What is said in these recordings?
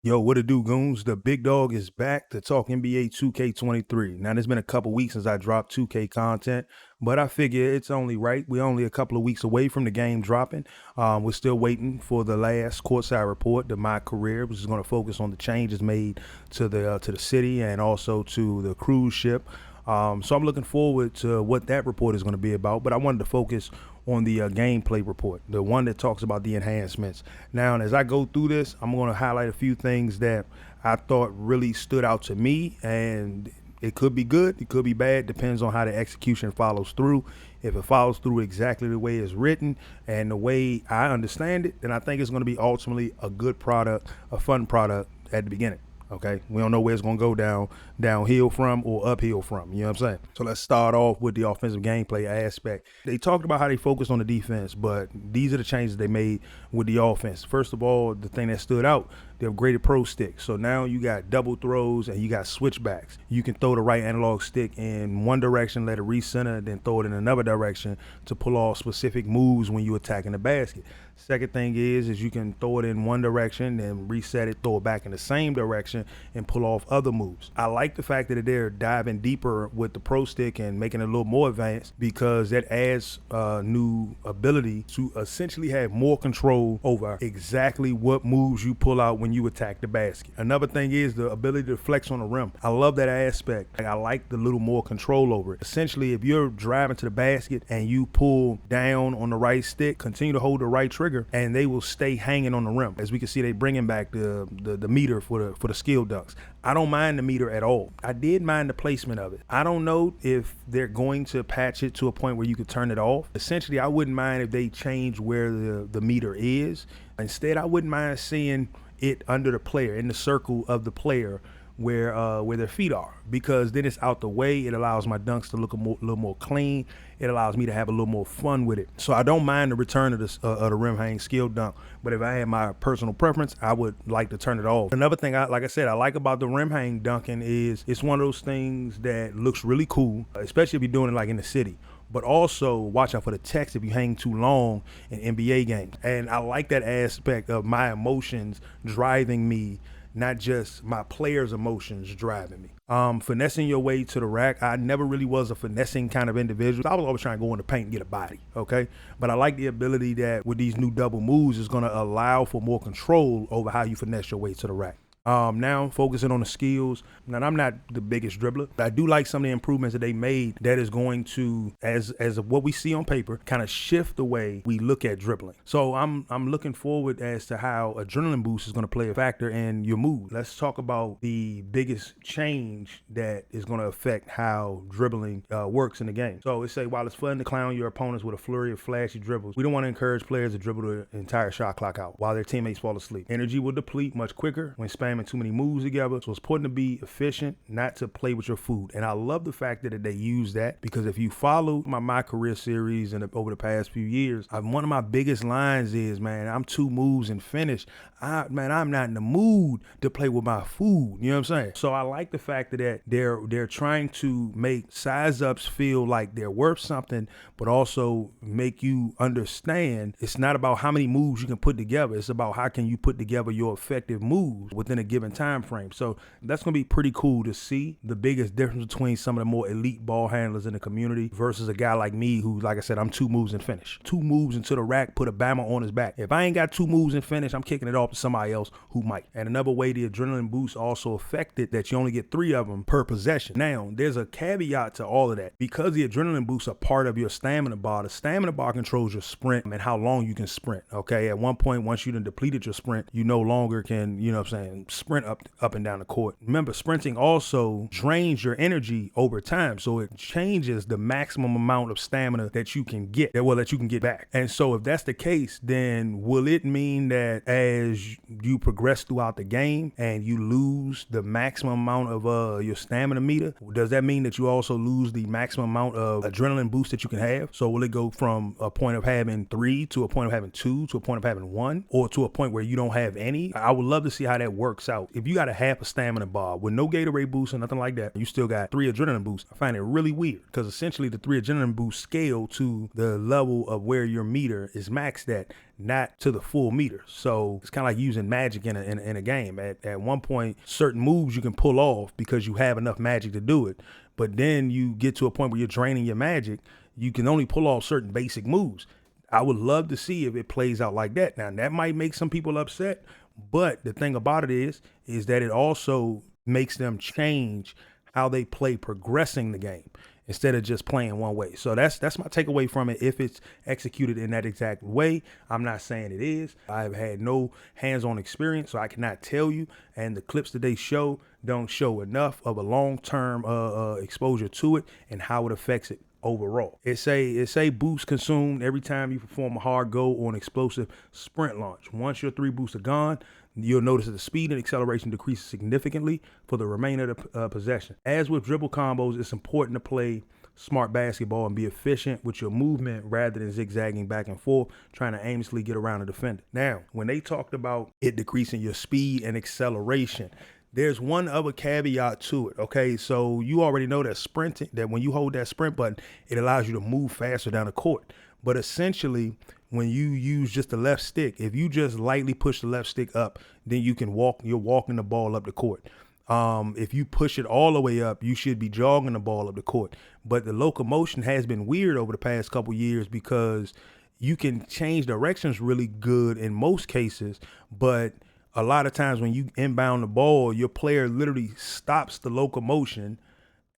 Yo, what it do, goons? The big dog is back to talk NBA 2K23. Now, there's been a couple weeks since I dropped 2K content, but I figure it's only right. We're only a couple of weeks away from the game dropping. We're still waiting for the last Courtside Report to my career, which is going to focus on the changes made to the city and also to the cruise ship. So I'm looking forward to what that report is going to be about, but I wanted to focus on the gameplay report, the one that talks about the enhancements. Now, as I go through this, I'm going to highlight a few things that I thought really stood out to me, and it could be good, it could be bad, depends on how the execution follows through. If it follows through exactly the way it's written and the way I understand it, then I think it's going to be ultimately a good product, a fun product at the beginning. Okay, we don't know where it's going to go downhill from or uphill from. You know what I'm saying? So let's start off with the offensive gameplay aspect. They talked about how they focused on the defense, but these are the changes they made with the offense. First of all, the thing that stood out, the upgraded pro stick. So now you got double throws and you got switchbacks. You can throw the right analog stick in one direction, let it recenter, then throw it in another direction to pull off specific moves when you're attacking the basket. Second thing is you can throw it in one direction and reset it, throw it back in the same direction and pull off other moves. I like the fact that they're diving deeper with the pro stick and making it a little more advanced because that adds a new ability to essentially have more control over exactly what moves you pull out when you attack the basket. Another thing is the ability to flex on the rim. I love that aspect. I like the little more control over it. Essentially, if you're driving to the basket and you pull down on the right stick, continue to hold the right trigger, and they will stay hanging on the rim. As we can see, they bringing back the meter for the skill dunks. I don't mind the meter at all. I did mind the placement of it. I don't know if they're going to patch it to a point where you could turn it off. Essentially, I wouldn't mind if they change where the meter is. Instead, I wouldn't mind seeing it under the player, in the circle of the player, where their feet are, because then it's out the way. It allows my dunks to look a little more clean. It allows me to have a little more fun with it. So I don't mind the return of the rim hang skill dunk, but if I had my personal preference, I would like to turn it off. Another thing, like I said, I like about the rim hang dunking is it's one of those things that looks really cool, especially if you're doing it like in the city. But also watch out for the text if you hang too long in NBA games. And I like that aspect of my emotions driving me, not just my players' emotions driving me. Finessing your way to the rack. I never really was a finessing kind of individual. I was always trying to go in the paint and get a body, okay? But I like the ability that with these new double moves is going to allow for more control over how you finesse your way to the rack. Now focusing on the skills. Now, I'm not the biggest dribbler, but I do like some of the improvements that they made that is going to, as of what we see on paper, kind of shift the way we look at dribbling. So I'm looking forward as to how adrenaline boost is going to play a factor in your mood. Let's talk about the biggest change that is going to affect how dribbling works in the game. So it say, while it's fun to clown your opponents with a flurry of flashy dribbles, we don't want to encourage players to dribble the entire shot clock out while their teammates fall asleep. Energy will deplete much quicker when spamming too many moves together. So it's important to be efficient, not to play with your food. And I love the fact that they use that, because if you follow my career series and over the past few years, one of my biggest lines is, man, I'm 2 moves and finish. I'm not in the mood to play with my food. You know what I'm saying? So I like the fact that they're trying to make size ups feel like they're worth something, but also make you understand it's not about how many moves you can put together. It's about how can you put together your effective moves within a given time frame. So that's going to be pretty cool to see the biggest difference between some of the more elite ball handlers in the community versus a guy like me who, like I said, I'm 2 moves and finish. 2 moves into the rack, put a Bama on his back. If I ain't got 2 moves and finish, I'm kicking it off to somebody else who might. And another way the adrenaline boost also affected that you only get 3 of them per possession. Now, there's a caveat to all of that. Because the adrenaline boosts are part of your stamina bar, the stamina bar controls your sprint and how long you can sprint. Okay, at one point, once you done depleted your sprint, you no longer can, you know what I'm saying, sprint up and down the court. Remember, sprinting also drains your energy over time, so it changes the maximum amount of stamina that you can get, that you can get back. And so if that's the case, then will it mean that as you progress throughout the game and you lose the maximum amount of your stamina meter, does that mean that you also lose the maximum amount of adrenaline boost that you can have? So will it go from a point of having 3 to a point of having 2 to a point of having 1, or to a point where you don't have any? I would love to see how that works works out. If you got a half a stamina bar with no Gatorade boost or nothing like that, you still got 3 adrenaline boosts. I find it really weird because essentially the 3 adrenaline boosts scale to the level of where your meter is maxed at, not to the full meter. So it's kind of like using magic in a game. At one point, certain moves you can pull off because you have enough magic to do it. But then you get to a point where you're draining your magic. You can only pull off certain basic moves. I would love to see if it plays out like that. Now, that might make some people upset, but the thing about it is that it also makes them change how they play progressing the game instead of just playing one way. So that's my takeaway from it. If it's executed in that exact way, I'm not saying it is. I've had no hands-on experience, so I cannot tell you. And the clips that they show don't show enough of a long-term exposure to it and how it affects it overall. It say boost consumed every time you perform a hard go or an explosive sprint launch. Once your 3 boosts are gone, you'll notice that the speed and acceleration decreases significantly for the remainder of the possession. As with dribble combos, it's important to play smart basketball and be efficient with your movement rather than zigzagging back and forth, trying to aimlessly get around a defender. Now, when they talked about it decreasing your speed and acceleration, there's one other caveat to it, okay? So you already know that sprinting, that when you hold that sprint button, it allows you to move faster down the court. But essentially, when you use just the left stick, if you just lightly push the left stick up, then you're walking the ball up the court. If you push it all the way up, you should be jogging the ball up the court. But the locomotion has been weird over the past couple years because you can change directions really good in most cases, but a lot of times when you inbound the ball, your player literally stops the locomotion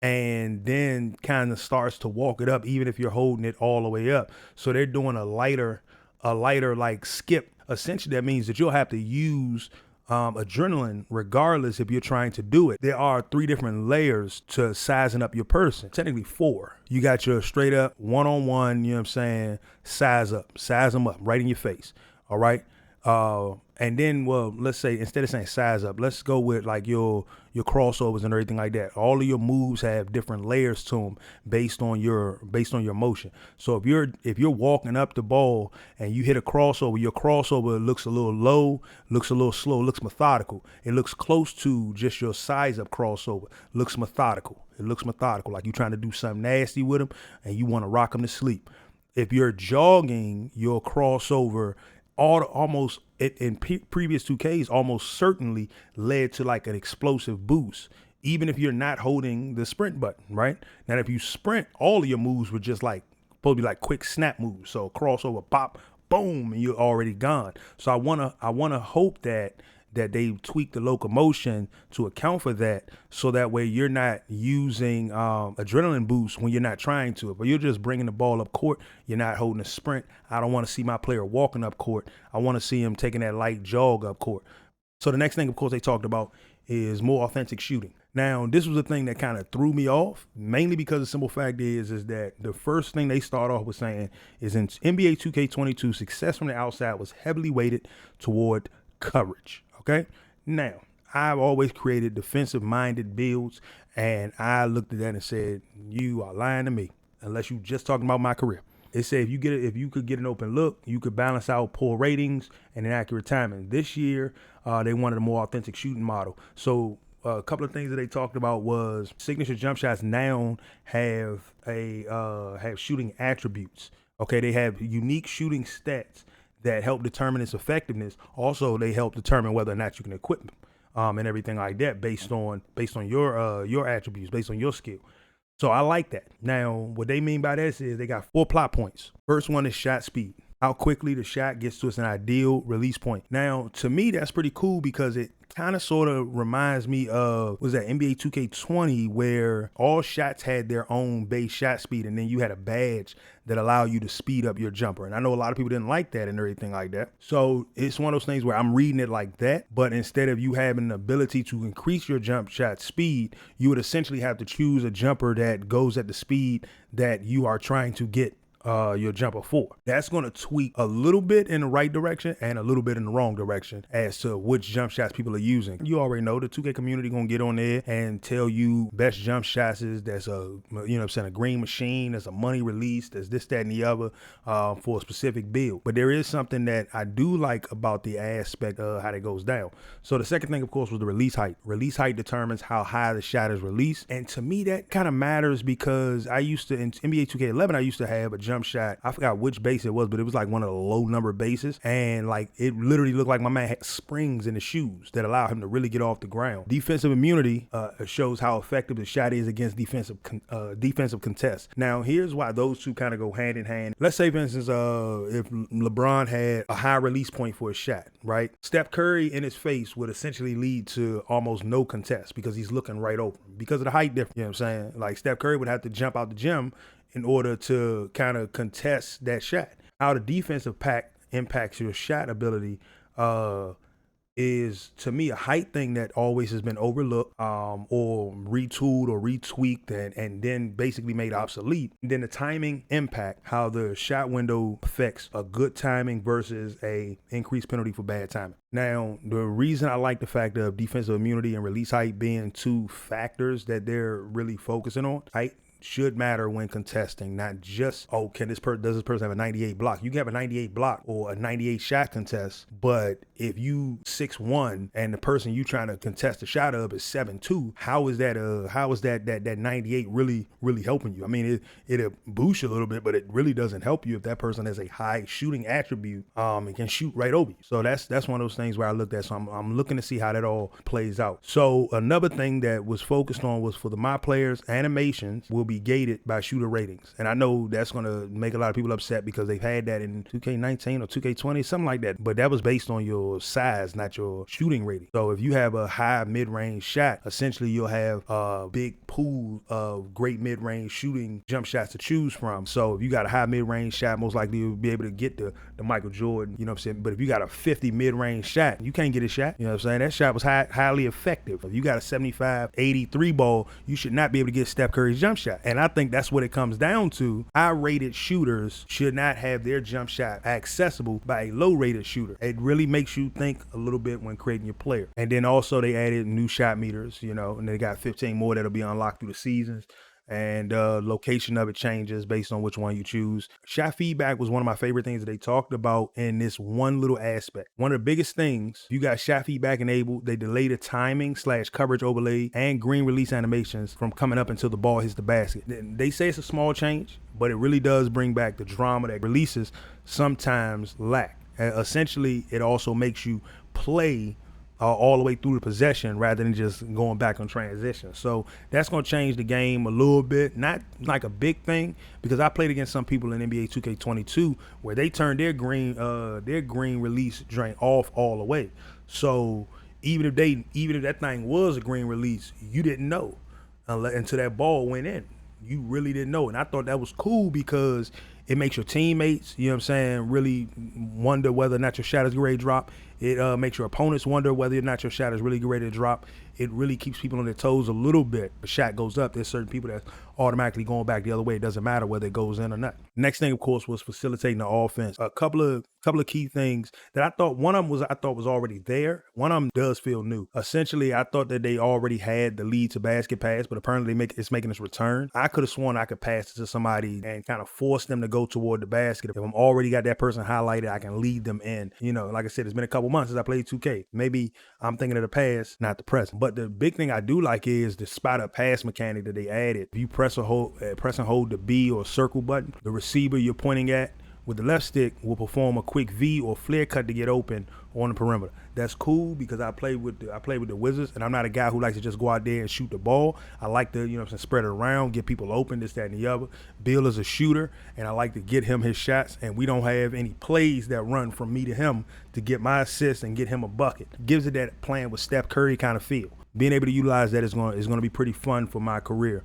and then kind of starts to walk it up, even if you're holding it all the way up. So they're doing a lighter like skip. Essentially, that means that you'll have to use adrenaline regardless if you're trying to do it. There are 3 different layers to sizing up your person. Technically 4. You got your straight up one-on-one, you know what I'm saying, size them up right in your face. All right. And then, well, let's say instead of saying size up, let's go with like your crossovers and everything like that. All of your moves have different layers to them based on your motion. So if you're walking up the ball and you hit a crossover, your crossover looks a little low, looks a little slow, looks methodical. It looks close to just your size up crossover. Looks methodical. It looks methodical, like you're trying to do something nasty with them and you want to rock them to sleep. If you're jogging, your crossover almost in previous 2Ks almost certainly led to like an explosive boost, even if you're not holding the sprint button, right? Now, if you sprint, all of your moves were just like supposed to be like quick snap moves. So crossover, pop, boom, and you're already gone. So I wanna hope that they tweak the locomotion to account for that, so that way you're not using adrenaline boost when you're not trying to, but you're just bringing the ball up court. You're not holding a sprint. I don't want to see my player walking up court. I want to see him taking that light jog up court. So the next thing, of course, they talked about is more authentic shooting. Now, this was a thing that kind of threw me off, mainly because the simple fact is that the first thing they start off with saying is in NBA 2K22, success from the outside was heavily weighted toward coverage. Okay. Now, I've always created defensive-minded builds, and I looked at that and said, "You are lying to me, unless you just talking about my career." It said if you could get an open look, you could balance out poor ratings and inaccurate timing. This year, they wanted a more authentic shooting model. So a couple of things that they talked about was signature jump shots now have shooting attributes. Okay, they have unique shooting stats that help determine its effectiveness. Also, they help determine whether or not you can equip them and everything like that based on your attributes, based on your skill. So I like that. Now, what they mean by this is they got 4 plot points. First one is shot speed. How quickly the shot gets to its an ideal release point. Now, to me, that's pretty cool because it kind of sort of reminds me of, was that NBA 2K20, where all shots had their own base shot speed, and then you had a badge that allowed you to speed up your jumper. And I know a lot of people didn't like that and everything like that. So it's one of those things where I'm reading it like that, but instead of you having the ability to increase your jump shot speed, you would essentially have to choose a jumper that goes at the speed that you are trying to get your jumper 4. That's going to tweak a little bit in the right direction and a little bit in the wrong direction as to which jump shots people are using. You already know the 2K community going to get on there and tell you best jump shots is that's a green machine, there's a money release, there's this, that, and the other for a specific build. But there is something that I do like about the aspect of how that goes down. So the second thing, of course, was the release height. Release height determines how high the shot is released. And to me, that kind of matters because I used to, in NBA 2K11, I used to have a jump shot. I forgot which base it was, but it was like one of the low number bases. And like, it literally looked like my man had springs in the shoes that allow him to really get off the ground. Defensive immunity shows how effective the shot is against defensive contests. Now, here's why those two kind of go hand in hand. Let's say, for instance, if LeBron had a high release point for a shot, right? Steph Curry in his face would essentially lead to almost no contest because he's looking right open because of the height difference. You know what I'm saying? Like Steph Curry would have to jump out the gym in order to kind of contest that shot. How the defensive pack impacts your shot ability is, to me, a height thing that always has been overlooked or retooled or retweaked and then basically made obsolete. And then the timing impact, how the shot window affects a good timing versus a increased penalty for bad timing. Now, the reason I like the fact of defensive immunity and release height being two factors that they're really focusing on, height should matter when contesting, not just, oh, does this person have a 98 block? You can have a 98 block or a 98 shot contest, but if you 6'1" and the person you trying to contest the shot of is 7'2", how is that 98 really helping you? I mean, it'll boost you a little bit, but it really doesn't help you if that person has a high shooting attribute and can shoot right over you. So that's one of those things where I looked at. So I'm looking to see how that all plays out. So another thing that was focused on was for my players, animations will be gated by shooter ratings. And I know that's going to make a lot of people upset because they've had that in 2K19 or 2K20, something like that. But that was based on your size, not your shooting rating. So if you have a high mid-range shot, essentially you'll have a big pool of great mid-range shooting jump shots to choose from. So if you got a high mid-range shot, most likely you'll be able to get the Michael Jordan, you know what I'm saying? But if you got a 50 mid-range shot, you can't get a shot. You know what I'm saying? That shot was highly effective. If you got a 75, 83 ball, you should not be able to get Steph Curry's jump shot. And I think that's what it comes down to. High-rated shooters should not have their jump shot accessible by a low-rated shooter. It really makes you think a little bit when creating your player. And then also they added new shot meters, you know, and they got 15 more that'll be unlocked through the seasons. And location of it changes based on which one you choose. Shot feedback was one of my favorite things that they talked about in this one little aspect. One of the biggest things, you got shot feedback enabled. They delay the timing / coverage overlay and green release animations from coming up until the ball hits the basket. They say it's a small change, but it really does bring back the drama that releases sometimes lack. Essentially, it also makes you play all the way through the possession rather than just going back on transition. So that's going to change the game a little bit, not like a big thing, because I played against some people in NBA 2K22 where they turned their green release drain off all the way. So even if that thing was a green release, you didn't know until that ball went in. You really didn't know. And I thought that was cool because it makes your teammates, you know what I'm saying, really wonder whether or not your shot is ready to drop. It makes your opponents wonder whether or not your shot is really ready to drop. It really keeps people on their toes a little bit. The shot goes up. There's certain people that's automatically going back the other way. It doesn't matter whether it goes in or not. Next thing, of course, was facilitating the offense. A couple of key things that I thought, one of them was already there. One of them does feel new. Essentially, I thought that they already had the lead to basket pass, but apparently it's making its return. I could have sworn I could pass it to somebody and kind of force them to go toward the basket. If I'm already got that person highlighted, I can lead them in. You know, like I said, it's been a couple months since I played 2K. Maybe I'm thinking of the past, not the present. But the big thing I do like is the spot up pass mechanic that they added. If you press and hold the B or circle button, the receiver you're pointing at with the left stick will perform a quick V or flare cut to get open on the perimeter. That's cool because I play with the Wizards, and I'm not a guy who likes to just go out there and shoot the ball. I like to, you know, spread it around, get people open, this, that, and the other. Bill is a shooter, and I like to get him his shots, and we don't have any plays that run from me to him to get my assist and get him a bucket. Gives it that playing with Steph Curry kind of feel. Being able to utilize that is going to be pretty fun for my career.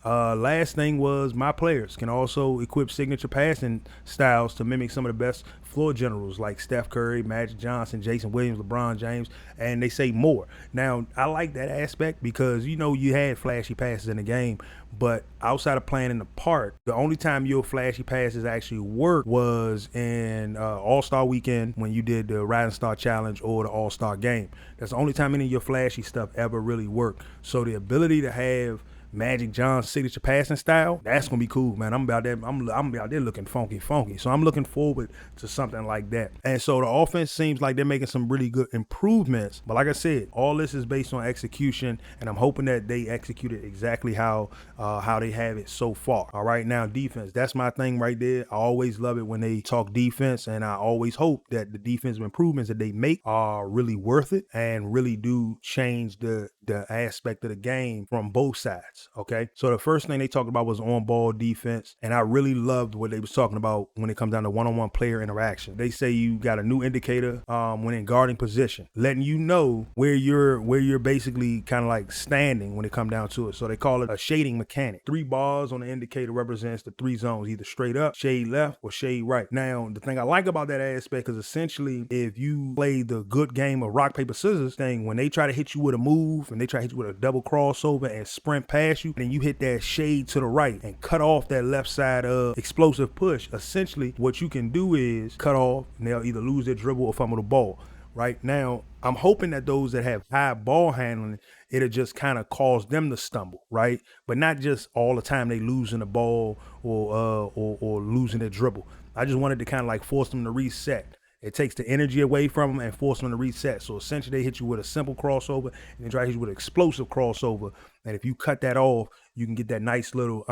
Last thing was my players can also equip signature passing styles to mimic some of the best floor generals like Steph Curry, Magic Johnson, Jason Williams, LeBron James, and they say more. Now, I like that aspect because, you had flashy passes in the game, but outside of playing in the park, the only time your flashy passes actually worked was in All-Star Weekend when you did the Rising Star Challenge or the All-Star Game. That's the only time any of your flashy stuff ever really worked. So the ability to have Magic Johnson's signature passing style, that's gonna be cool, man. I'm about there looking funky. So I'm looking forward to something like that. And so the offense seems like they're making some really good improvements. But like I said, all this is based on execution, and I'm hoping that they execute it exactly how they have it so far. All right, now defense, that's my thing right there. I always love it when they talk defense, and I always hope that the defensive improvements that they make are really worth it and really do change the aspect of the game from both sides. Okay, so the first thing they talked about was on-ball defense, and I really loved what they was talking about when it comes down to one-on-one player interaction. They say you got a new indicator when in guarding position, letting you know where you're basically kind of like standing when it come down to it. So they call it a shading mechanic. 3 bars on the indicator represents the 3 zones, either straight up, shade left, or shade right. Now, the thing I like about that aspect is essentially if you play the good game of rock, paper, scissors thing, when they try to hit you with a move and they try to hit you with a double crossover and sprint past you, and you hit that shade to the right and cut off that left side of explosive push, essentially what you can do is cut off, and they'll either lose their dribble or fumble the ball. Right now, I'm hoping that those that have high ball handling, it'll just kind of cause them to stumble, right? But not just all the time they losing the ball or losing their dribble. I just wanted to kind of like force them to reset. It takes the energy away from them and force them to reset. So essentially they hit you with a simple crossover and they try to hit you with an explosive crossover. And if you cut that off, you can get that nice little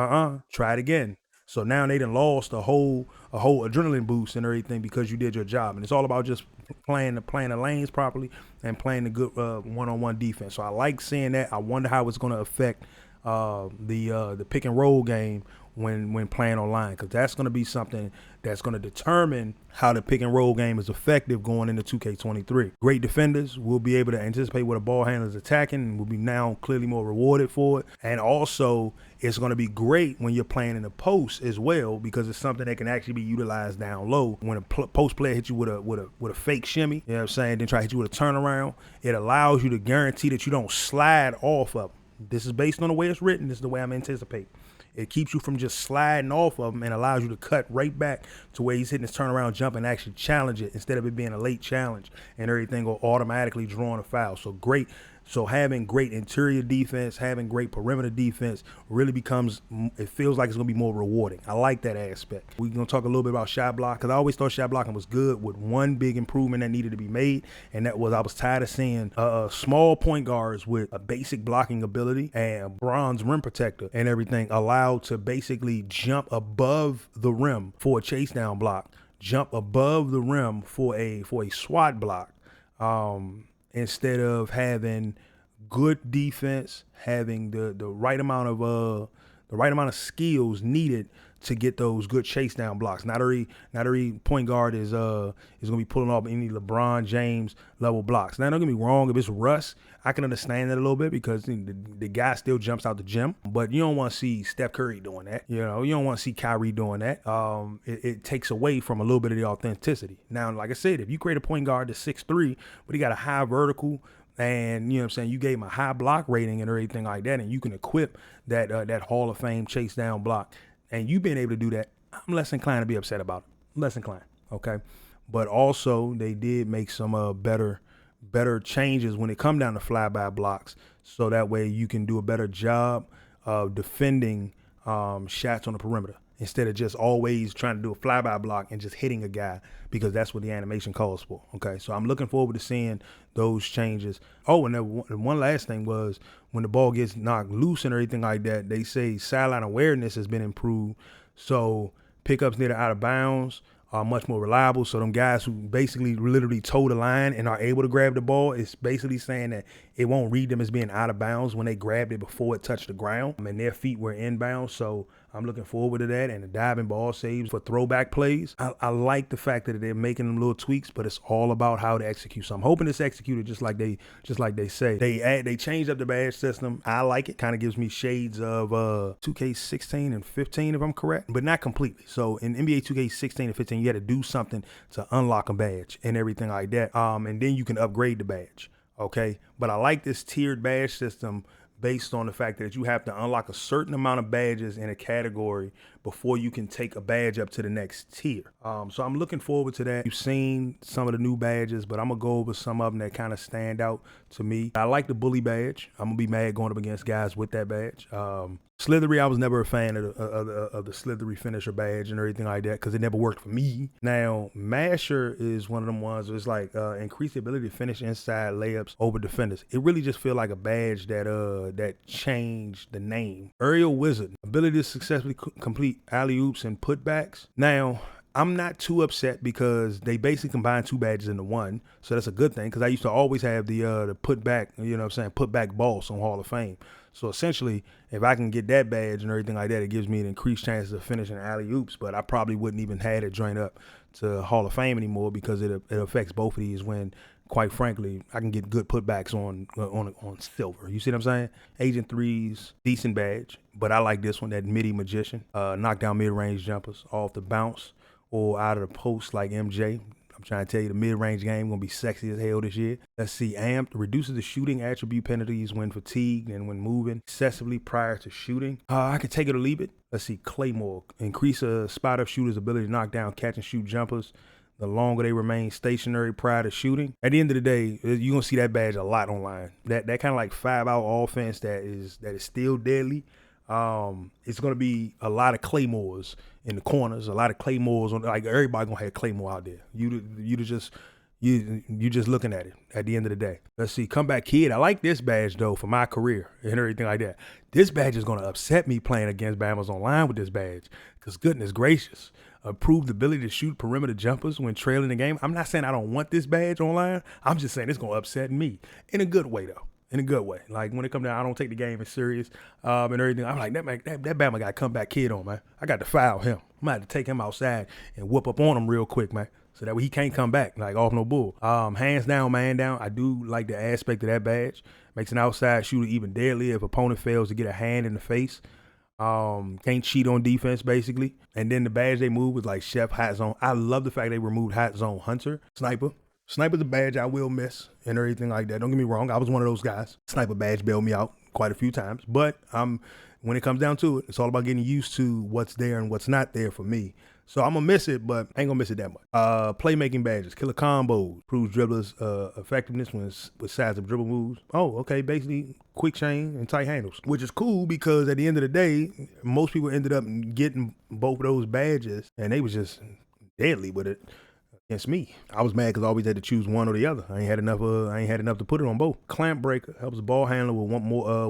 try it again. So now they done lost a whole adrenaline boost and everything because you did your job. And it's all about just playing the lanes properly and playing the good one-on-one defense. So I like seeing that. I wonder how it's going to affect the pick and roll game when playing online, because that's going to be something that's going to determine how the pick and roll game is effective going into 2K23. Great defenders will be able to anticipate what a ball handler is attacking and will be now clearly more rewarded for it. And also, it's going to be great when you're playing in the post as well, because it's something that can actually be utilized down low. When a post player hits you with a fake shimmy, you know what I'm saying, then try to hit you with a turnaround, it allows you to guarantee that you don't slide off of them. This is based on the way it's written. This is the way I'm anticipating. It keeps you from just sliding off of him and allows you to cut right back to where he's hitting his turnaround jump and actually challenge it instead of it being a late challenge and everything will automatically draw on a foul. So great. So having great interior defense, having great perimeter defense really becomes, it feels like it's going to be more rewarding. I like that aspect. We're going to talk a little bit about shot block, because I always thought shot blocking was good with one big improvement that needed to be made, and that was I was tired of seeing small point guards with a basic blocking ability and a bronze rim protector and everything allowed to basically jump above the rim for a chase down block, jump above the rim for a SWAT block. Instead of having good defense, having the right amount of skills needed to get those good chase down blocks. Not every point guard is gonna be pulling off any LeBron James level blocks. Now, don't get me wrong, if it's Russ, I can understand that a little bit because the guy still jumps out the gym, but you don't want to see Steph Curry doing that. You don't want to see Kyrie doing that. It takes away from a little bit of the authenticity. Now, like I said, if you create a point guard that's 6'3", but he got a high vertical, and you know what I'm saying, you gave him a high block rating and everything like that, and you can equip that Hall of Fame chase down block, and you being able to do that, I'm less inclined to be upset about it. Less inclined, okay? But also, they did make some better changes when it come down to flyby blocks, so that way you can do a better job of defending shots on the perimeter instead of just always trying to do a flyby block and just hitting a guy, because that's what the animation calls for. Okay, so I'm looking forward to seeing those changes. Oh, and then one last thing was when the ball gets knocked loose and everything like that, they say sideline awareness has been improved. So pickups near the out of bounds are much more reliable. So them guys who basically literally toe the line and are able to grab the ball, it's basically saying that it won't read them as being out of bounds when they grabbed it before it touched the ground and their feet were inbound. So I'm looking forward to that, and the diving ball saves for throwback plays. I like the fact that they're making them little tweaks, but it's all about how to execute. So I'm hoping it's executed just like they say. They changed up the badge system. I like it. Kind of gives me shades of 2K16 and 15, if I'm correct, but not completely. So in NBA 2K16 and 15, you had to do something to unlock a badge and everything like that. And then you can upgrade the badge. Okay, but I like this tiered badge system based on the fact that you have to unlock a certain amount of badges in a category before you can take a badge up to the next tier. So I'm looking forward to that. You've seen some of the new badges, but I'm gonna go over some of them that kind of stand out to me. I like the bully badge. I'm gonna be mad going up against guys with that badge. Slithery, I was never a fan of the Slithery finisher badge and everything like that because it never worked for me. Now, Masher is one of them ones where it's like increase the ability to finish inside layups over defenders. It really just feel like a badge that changed the name. Aerial Wizard, ability to successfully complete alley-oops and putbacks. Now, I'm not too upset because they basically combined two badges into one. So that's a good thing because I used to always have the putback, putback boss on Hall of Fame. So essentially, if I can get that badge and everything like that, it gives me an increased chance of finishing alley-oops, but I probably wouldn't even have it join up to Hall of Fame anymore because it affects both of these when, quite frankly, I can get good putbacks on silver. You see what I'm saying? Agent 3's decent badge, but I like this one, that Midi Magician. Knock down mid-range jumpers off the bounce or out of the post like MJ. I'm trying to tell you, the mid-range game gonna be sexy as hell this year. Let's see, Amped reduces the shooting attribute penalties when fatigued and when moving excessively prior to shooting. I can take it or leave it. Let's see, Claymore, increase a spot up shooter's ability to knock down catch and shoot jumpers the longer they remain stationary prior to shooting. At the end of the day, you're gonna see that badge a lot online. That kind of like 5-out offense that is still deadly. It's gonna be a lot of claymores in the corners, a lot of claymores on, like everybody gonna have claymore out there. You just looking at it at the end of the day. Let's see, Comeback Kid. I like this badge though for my career and everything like that. This badge is gonna upset me playing against Bama's online with this badge, because goodness gracious. Improved ability to shoot perimeter jumpers when trailing the game. I'm not saying I don't want this badge online. I'm just saying it's gonna upset me in a good way though. In a good way. Like when it comes down, I don't take the game as serious and everything. I'm like, that Bama got Comeback Kid on, man. I got to foul him. I'm going to have to take him outside and whoop up on him real quick, man. So that way he can't come back, like off no bull. Hands down, man down. I do like the aspect of that badge. Makes an outside shooter even deadlier if opponent fails to get a hand in the face. Can't cheat on defense, basically. And then the badge they moved was like Chef Hot Zone. I love the fact they removed Hot Zone Hunter, Sniper. Sniper's a badge I will miss and everything like that. Don't get me wrong. I was one of those guys. Sniper badge bailed me out quite a few times. But when it comes down to it, it's all about getting used to what's there and what's not there for me. So I'm going to miss it, but I ain't going to miss it that much. Playmaking badges, killer combos, proves dribblers' effectiveness with size of dribble moves. Oh, okay, basically quick chain and tight handles, which is cool because at the end of the day, most people ended up getting both of those badges, and they was just deadly with it. Against me, I was mad because I always had to choose one or the other. I ain't had enough to put it on both. Clamp breaker helps the ball handler with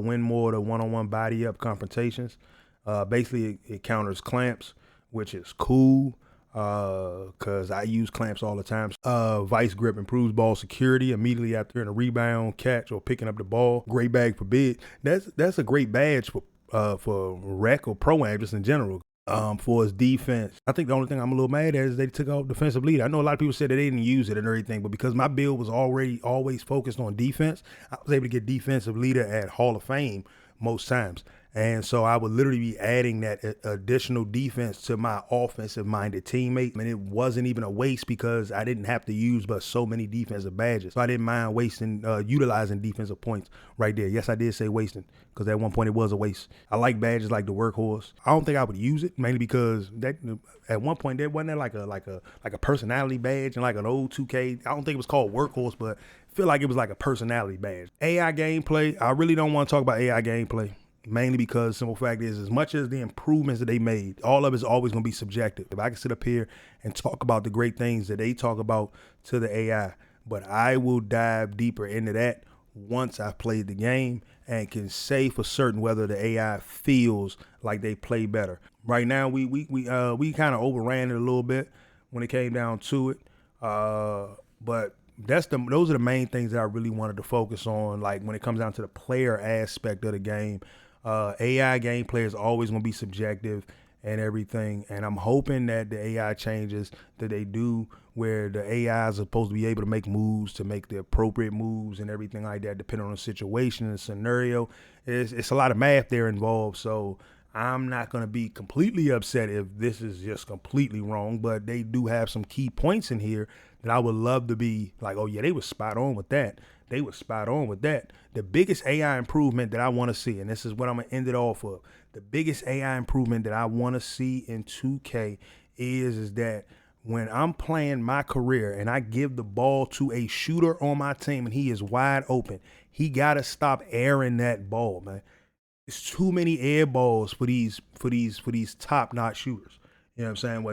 win more of the one-on-one body up confrontations. Basically, it counters clamps, which is cool because I use clamps all the time. Vice grip improves ball security immediately after a rebound, catch, or picking up the ball. Great bag for big. That's a great badge for rec or pro-am just in general. For his defense, I think the only thing I'm a little mad at is they took out defensive leader. I know a lot of people said that they didn't use it and everything, but because my build was always focused on defense, I was able to get defensive leader at Hall of Fame most times. And so I would literally be adding that additional defense to my offensive-minded teammate. And it wasn't even a waste because I didn't have to use but so many defensive badges. So I didn't mind utilizing defensive points right there. Yes, I did say wasting because at one point it was a waste. I like badges like the workhorse. I don't think I would use it mainly because that at one point there wasn't like a personality badge and like an old 2K. I don't think it was called workhorse, but I feel like it was like a personality badge. AI gameplay. I really don't want to talk about AI gameplay. Mainly because simple fact is, as much as the improvements that they made, all of it's always going to be subjective. If I can sit up here and talk about the great things that they talk about to the AI, but I will dive deeper into that once I've played the game and can say for certain whether the AI feels like they play better. Right now, we kind of overran it a little bit when it came down to it, but those are the main things that I really wanted to focus on. Like when it comes down to the player aspect of the game. AI gameplay is always going to be subjective and everything. And I'm hoping that the AI changes that they do where the AI is supposed to be able to make moves, to make the appropriate moves and everything like that, depending on the situation and the scenario. It's a lot of math there involved. So I'm not going to be completely upset if this is just completely wrong, but they do have some key points in here that I would love to be like, oh yeah, they were spot on with that. They were spot on with that. The biggest AI improvement that I want to see, and this is what I'm going to end it off of, the biggest AI improvement that I want to see in 2K is that when I'm playing my career and I give the ball to a shooter on my team and he is wide open, he got to stop airing that ball, man. It's too many air balls for these top-notch shooters. You know what I'm saying?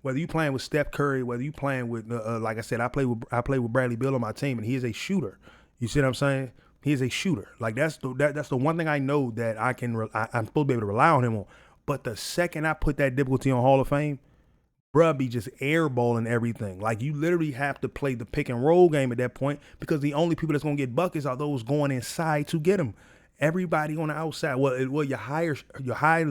Whether you playing with Steph Curry, whether you playing with like I said, I play with Bradley Beal on my team, and he is a shooter. You see what I'm saying? He is a shooter. Like that's the one thing I know that I'm supposed to be able to rely on him on. But the second I put that difficulty on Hall of Fame, bruh be just airballing everything. Like you literally have to play the pick and roll game at that point because the only people that's gonna get buckets are those going inside to get them. Everybody on the outside, well, your high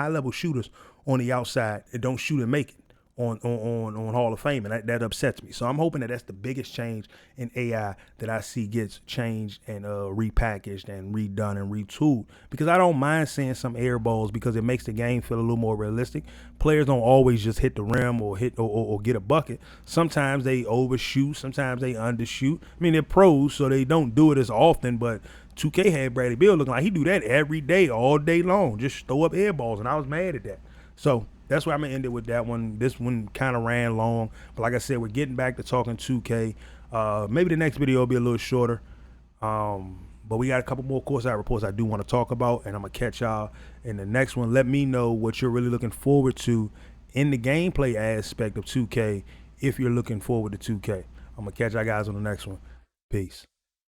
level shooters on the outside, it don't shoot and make it on Hall of Fame, and that upsets me. So I'm hoping that that's the biggest change in AI that I see gets changed and repackaged and redone and retooled. Because I don't mind seeing some air balls because it makes the game feel a little more realistic. Players don't always just hit the rim or hit or get a bucket. Sometimes they overshoot, sometimes they undershoot. I mean, they're pros, so they don't do it as often, but 2K had Bradley Beal looking like he do that every day, all day long, just throw up air balls, and I was mad at that. So that's where I'm gonna end it with that one. This one kind of ran long, but like I said, we're getting back to talking 2K. Maybe the next video will be a little shorter, but we got a couple more Courtside reports I do want to talk about, and I'm gonna catch y'all in the next one. Let me know what you're really looking forward to in the gameplay aspect of 2K if you're looking forward to 2K. I'm gonna catch y'all guys on the next one. Peace.